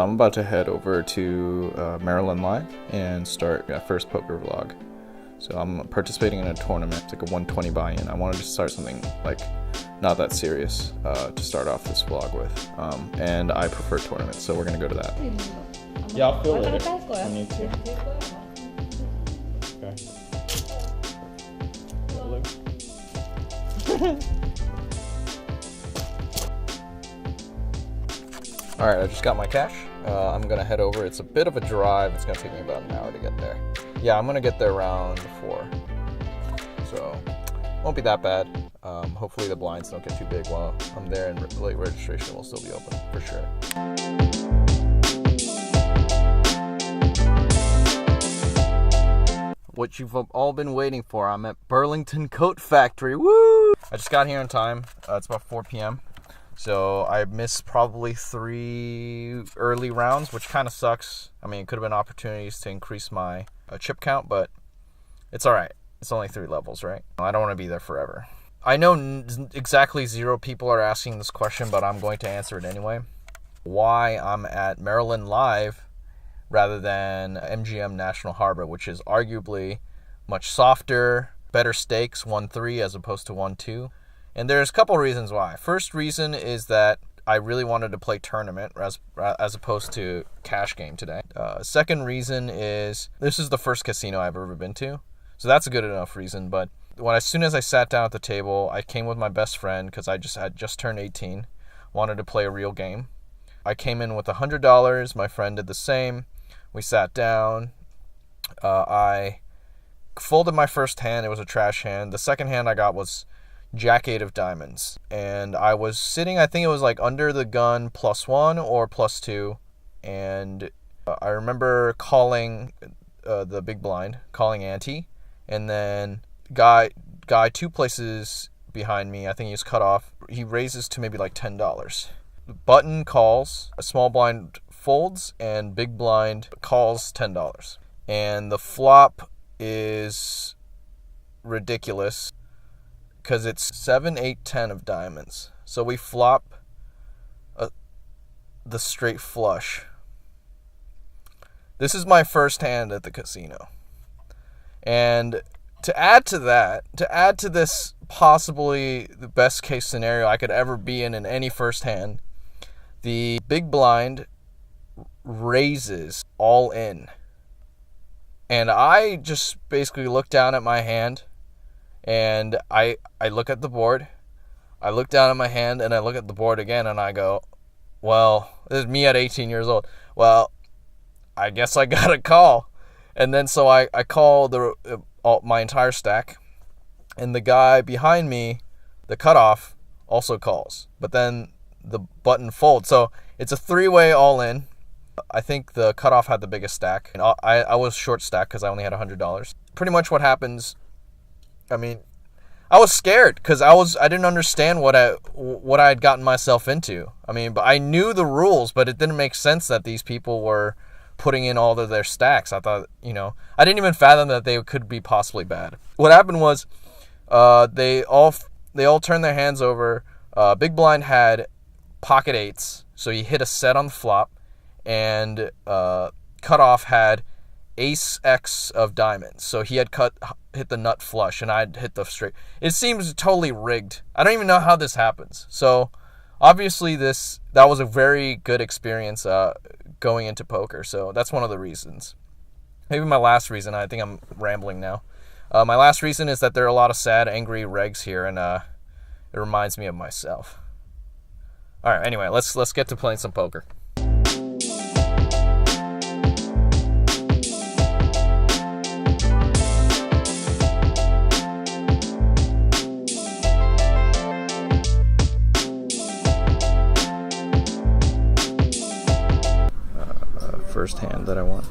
I'm about to head over to Maryland Live and start my first poker vlog. So I'm participating in a tournament. It's like a 120 buy-in. I wanted to start something like not that serious to start off this vlog with. And I prefer tournaments, so we're gonna go to that. Yeah, I'll feel it. I need to. Okay. Alright, I just got my cash. I'm gonna head over. It's a bit of a drive. It's gonna take me about an hour to get there. Yeah, I'm gonna get there around 4. So, won't be that bad. Hopefully the blinds don't get too big while I'm there, and late registration will still be open for sure. What you've all been waiting for. I'm at Burlington Coat Factory. Woo! I just got here in time. It's about 4 p.m. So I missed probably 3 early rounds, which kind of sucks. I mean, it could have been opportunities to increase my chip count, but it's all right. It's only 3 levels, right? I don't want to be there forever. I know exactly 0 people are asking this question, but I'm going to answer it anyway. Why I'm at Maryland Live rather than MGM National Harbor, which is arguably much softer, better stakes, 1-3 as opposed to 1-2. And there's a couple reasons why. First reason is that I really wanted to play tournament as opposed to cash game today. Second reason is this is the first casino I've ever been to. So that's a good enough reason. But as soon as I sat down at the table, I came with my best friend because I had just turned 18, wanted to play a real game. I came in with $100. My friend did the same. We sat down. I folded my first hand. It was a trash hand. The second hand I got was Jack 8 of diamonds, and I was sitting, I think it was like under the gun +1 or +2, and I remember calling the big blind, calling ante, and then guy 2 places behind me, I think he was cut off, he raises to maybe like $10. Button calls, a small blind folds, and big blind calls $10. And the flop is ridiculous, because it's 7, 8, 10 of diamonds. So we flop the straight flush. This is my first hand at the casino. And to add to this possibly the best case scenario I could ever be in any first hand, the big blind raises all in. And I just basically look down at my hand, and I look at the board, I look down at my hand, and I look at the board again, and I go, well, this is me at 18 years old. Well, I guess I got a call. And then so I call my entire stack, and the guy behind me, the cutoff, also calls. But then the button folds. So it's a 3-way all-in. I think the cutoff had the biggest stack. And I was short stack because I only had $100. Pretty much what happens, I mean, I was scared because I didn't understand what I had gotten myself into. I mean, but I knew the rules, but it didn't make sense that these people were putting in all of their stacks. I thought, I didn't even fathom that they could be possibly bad. What happened was, they all turned their hands over. Big blind had pocket 8s, so he hit a set on the flop, and cutoff had ace X of diamonds, so he had hit the nut flush, and I'd hit the straight. It seems totally rigged. I don't even know how this happens. So obviously that was a very good experience going into poker. So that's one of the reasons. Maybe my last reason. I think I'm rambling now. My last reason is that there are a lot of sad, angry regs here, and it reminds me of myself. All right. Anyway, let's get to playing some poker. First hand that I won,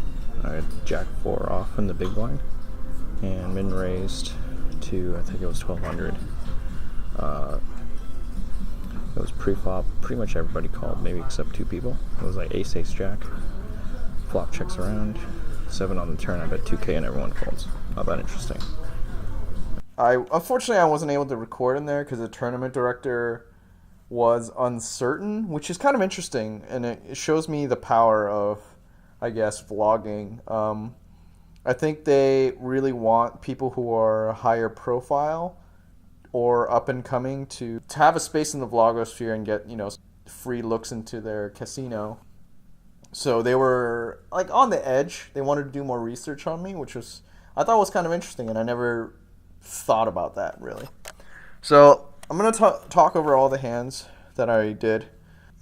I had Jack 4 off in the big blind, and min raised to, I think it was 1200. It was pre-flop. Pretty much everybody called, maybe except 2 people. It was like ace Jack. Flop checks around, 7 on the turn. I bet 2K and everyone folds. Not that interesting. Unfortunately I wasn't able to record in there because the tournament director was uncertain, which is kind of interesting, and it shows me the power of, I guess, vlogging. I think they really want people who are higher profile or up and coming to have a space in the vlogosphere and get, free looks into their casino. So they were like on the edge. They wanted to do more research on me, which was I thought was kind of interesting, and I never thought about that really. So I'm gonna talk over all the hands that I did,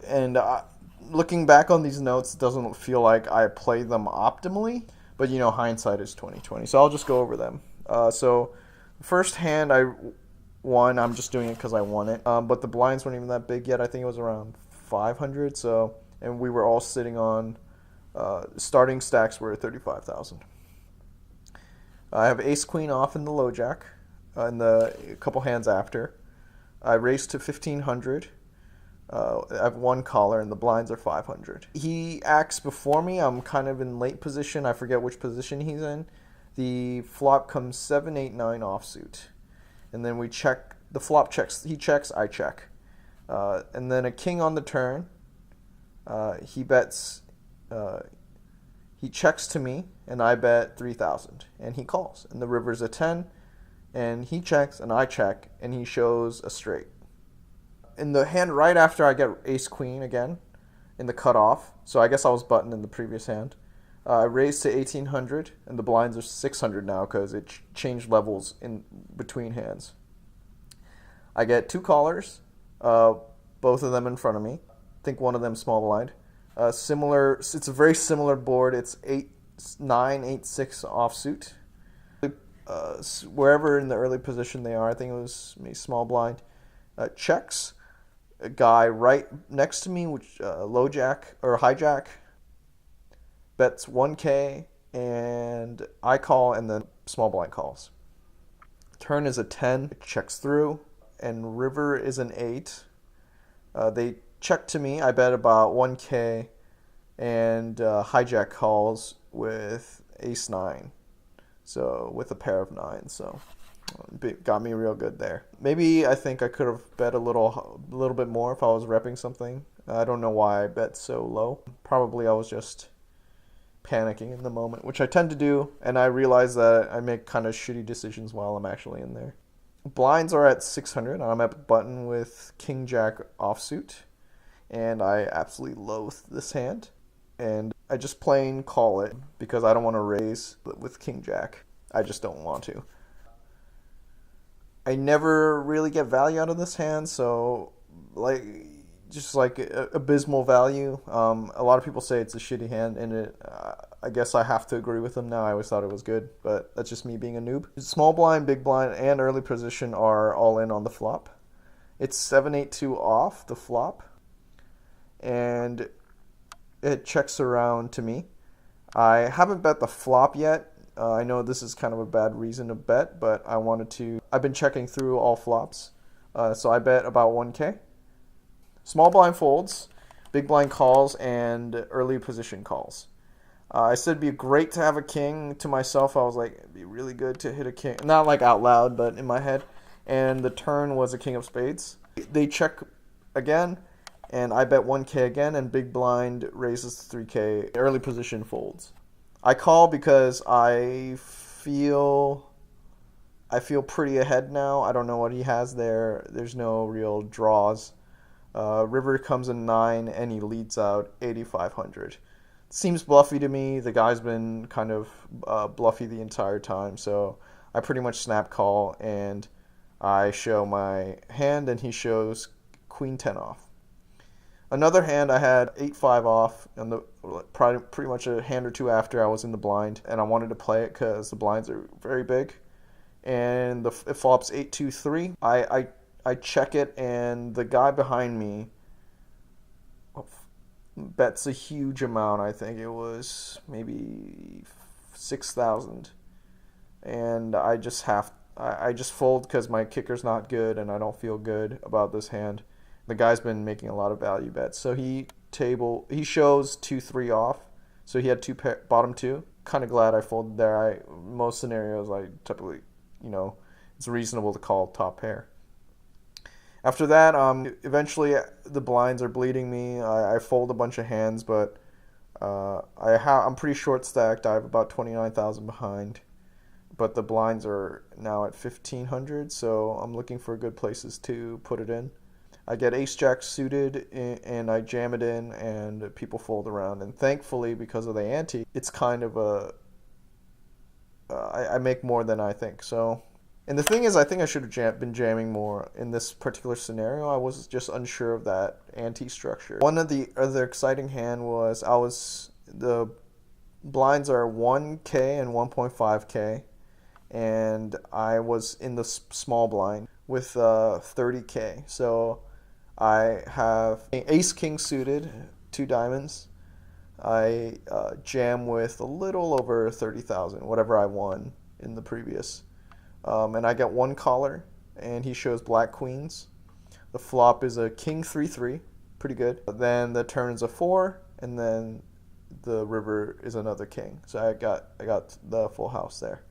and looking back on these notes, it doesn't feel like I played them optimally, but hindsight is 2020. So I'll just go over them. So the first hand I won. I'm just doing it because I won it. But the blinds weren't even that big yet. I think it was around 500. So, and we were all sitting on starting stacks were 35,000. I have ace queen off in the low jack, in the a couple hands after. I raised to 1,500. I have one caller and the blinds are 500. He acts before me. I'm kind of in late position. I forget which position he's in. The flop comes 7, 8, 9 offsuit. And then we check, the flop checks, he checks, I check. And then a king on the turn. He bets, he checks to me, and I bet 3,000. And he calls. And the river's a 10, and he checks, and I check, and he shows a straight. In the hand right after, I get ace queen again in the cutoff. So I guess I was buttoned in the previous hand. I raised to 1,800, and the blinds are 600 now because it changed levels in between hands. I get two callers, both of them in front of me. I think one of them small blind. Similar. It's a very similar board. It's 8, 9, 8, 6 offsuit. Wherever in the early position they are, I think it was maybe small blind. Checks. A guy right next to me, which low jack or hijack, bets 1K, and I call, and then small blind calls. Turn is a 10, it checks through, and river is an 8. They check to me, I bet about 1K, and hijack calls with ace 9, so with a pair of 9, so got me real good there. Maybe I think I could have bet a little bit more if I was repping something. I don't know why I bet so low. Probably I was just panicking in the moment, which I tend to do, and I realize that I make kind of shitty decisions while I'm actually in there. Blinds are at 600. I'm at button with king jack offsuit, and I absolutely loathe this hand, and I just plain call it because I don't want to raise with king jack. I just don't want to. I never really get value out of this hand, so just abysmal value. A lot of people say it's a shitty hand, and I guess I have to agree with them now. I always thought it was good, but that's just me being a noob. Small blind, big blind, and early position are all in on the flop. It's 7-8-2 off the flop, and it checks around to me. I haven't bet the flop yet. I know this is kind of a bad reason to bet, but I wanted to. I've been checking through all flops, so I bet about 1K. Small blind folds, big blind calls, and early position calls. I said it'd be great to have a king. To myself, I was like, it'd be really good to hit a king. Not like out loud, but in my head. And the turn was a king of spades. They check again, and I bet 1K again, and big blind raises to 3K. Early position folds. I call because I feel pretty ahead now. I don't know what he has there. There's no real draws. River comes in 9, and he leads out 8,500. Seems bluffy to me. The guy's been kind of bluffy the entire time, so I pretty much snap call, and I show my hand, and he shows queen 10 off. Another hand, I had 8-5 off, and pretty much a hand or two after I was in the blind, and I wanted to play it because the blinds are very big, and it flops 8-2-3. I check it, and the guy behind me bets a huge amount. I think it was maybe 6,000, and I just fold because my kicker's not good, and I don't feel good about this hand. The guy's been making a lot of value bets, so he shows 2-3 off, so he had bottom two. Kind of glad I folded there. Most scenarios I typically, it's reasonable to call top pair. After that, eventually the blinds are bleeding me. I fold a bunch of hands, but I'm pretty short stacked. I have about 29,000 behind, but the blinds are now at 1,500, so I'm looking for good places to put it in. I get ace jack suited and I jam it in, and people fold around. And thankfully, because of the ante, it's kind of I make more than I think. So, and the thing is, I think I should have been jamming more in this particular scenario. I was just unsure of that ante structure. One of the other exciting hand was the blinds are 1K and 1.5K, and I was in the small blind with 30K. So I have ace king suited, 2 diamonds. I jam with a little over 30,000, whatever I won in the previous. And I get one caller, and he shows black queens. The flop is a king 3-3, pretty good. Then the turn is a 4, and then the river is another king. So I got the full house there,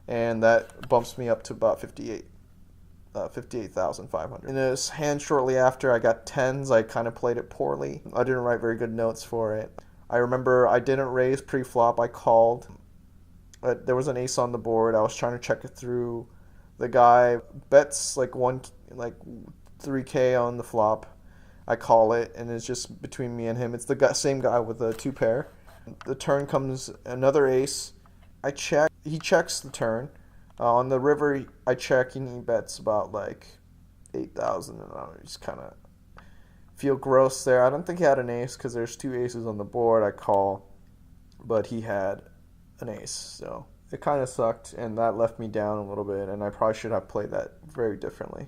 and that bumps me up to about 58,500. In this hand shortly after, I got tens. I kind of played it poorly. I didn't write very good notes for it. I remember I didn't raise pre-flop. I called. There was an ace on the board. I was trying to check it through. The guy bets like 3K on the flop. I call it, and it's just between me and him. It's the same guy with a 2 pair. The turn comes another ace. I check. He checks the turn. On the river, I check, and he bets about like 8,000, and I just kind of feel gross there. I don't think he had an ace because there's 2 aces on the board. I call, but he had an ace, so it kind of sucked, and that left me down a little bit, and I probably should have played that very differently.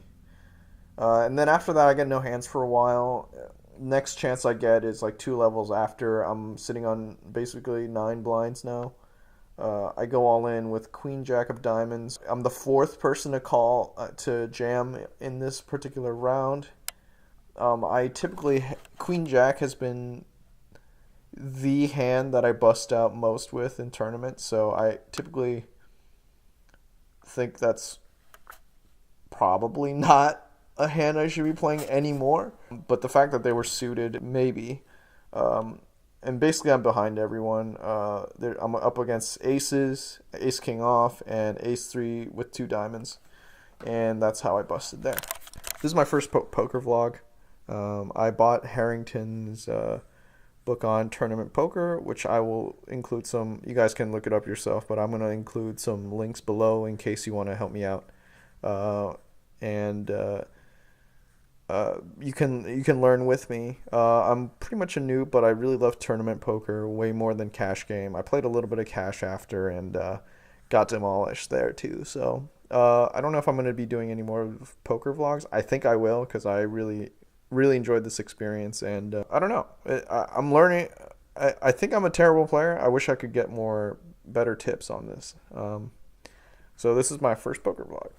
And then after that, I get no hands for a while. Next chance I get is like 2 levels after. I'm sitting on basically 9 blinds now. I go all in with queen jack of diamonds. I'm the 4th person to call to jam in this particular round. I typically, queen jack has been the hand that I bust out most with in tournaments, so I typically think that's probably not a hand I should be playing anymore. But the fact that they were suited, maybe. And basically I'm behind everyone. I'm up against aces, ace king off, and ace 3 with 2 diamonds. And that's how I busted there. This is my first poker vlog. I bought Harrington's book on tournament poker, which I will include some. You guys can look it up yourself, but I'm going to include some links below in case you want to help me out. You can learn with me. I'm pretty much a noob, but I really love tournament poker way more than cash game. I played a little bit of cash after and got demolished there too. So I don't know if I'm going to be doing any more poker vlogs. I think I will, because I really enjoyed this experience, and I don't know. I'm learning. I think I'm a terrible player. I wish I could get better tips on this. So this is my first poker vlog.